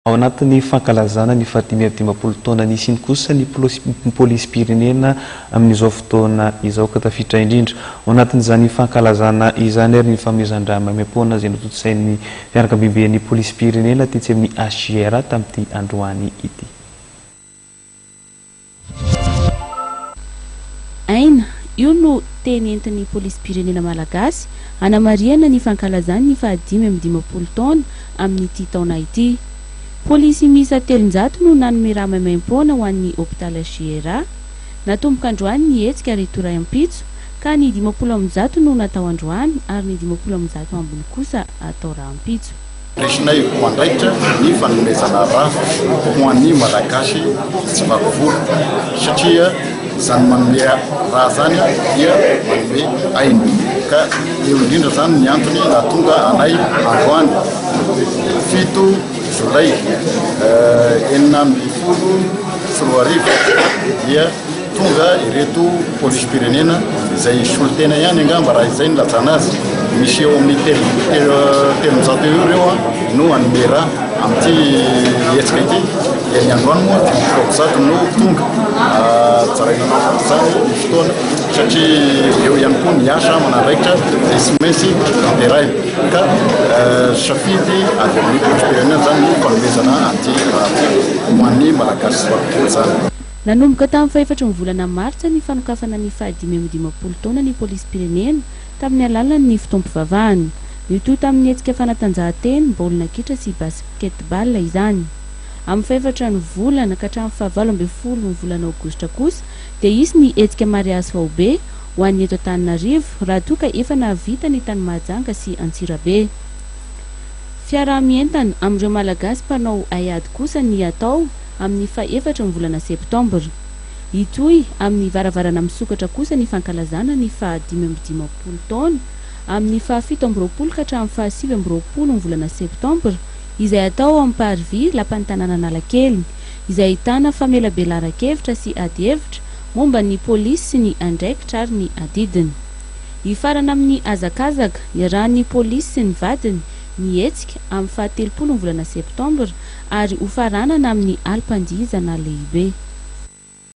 Ao anatin'ny fankalazana ny fahatimy taona nisiny kosa ny polisy-pirenena amin'izao fotoana izao ka tafiditra indrindra. Ao anatin'izany fankalazana izany ary ny fanomezan-drano maimam-poana izay nototosain'ny fianakaviben'ny polisy-pirenena tetsy amin'ny HCR tamin'ity androany ity. Aina, io no teny entin'ny polisy-pirenena malagasy hanamariana ny fankalazany ny fahadimy taona amin'ity taona ity. Polisy misa 300 no nanome raha maimam-poana ho an'ny hôpitaly HCR. Natomboka androany ny hetsika ary toray ampitso ka ny 50 no natao androany ary ny 50 ambiny kosa atao raha ampitso. Resinay mandraikitra ny fanomezana raha ho an'ny malagasy tsy vakovolo satria zany manome raha zany dia manome aina ka eo indrindra zany ny antony natonga anay androany 7 Jolay 2024 dia tonga ireto polisy-pirenena izay solitena ihany angamba raha izay nilazana azy misy eo amin'ny 300 ireo no hanome raha amin'ity hetsika ity dia ny androany moa 30 no tonga tsaraina zany fotoana satria eo ihany koa ny asa manandraikitra izay sy maintsy ampiarahina ka safidy avy amin'ny polisy-pirenena zany no fanomezana an'ity raha ho an'ny malagasy zany. Nanomboka tamin'ny fahaefatra volana Martsa ny fanokafana ny fahadimy taona ny polisy-pirenena tamin'ny alalan'ny fitoam-pivavahana. Ito tamin'ny hetsika fanatanjahantena, baolina kitra sy basketball izany. Amin'ny fahaefatra ny volana ka hatramin'ny faha-20 ny volana Aogositra kosa dia isy ny hetsika mariazy vaobe ho an'ny eto Antananarivo raha toa ka efa nahavita ny tany Mahajanga sy Antsirabe. Fiaraha-mientana amin'ireo malagasy mpanao haiady kosa ny atao amin'ny fahaefatra ny volana Septambra. Itoy amin'ny varavarana misokatra kosa ny fankalazana ny fahadimy taona amin'ny faha-17 ka hatramin'ny faha-19 ny volana Septambra izay atao amin'ny Parvis lapan'ny tanàna Analakely izay ahitana famelabelan-kevitra sy ady hevitra momba ny polisy sy ny andraikitra ary ny adidiny. Hifarana amin'ny hazakazaka iarahan'ny polisy sy ny vadiny ny hetsika amin'ny faha-30 ny volana Septambra ary hofaranana amin'ny alim-pandihizana lehibe.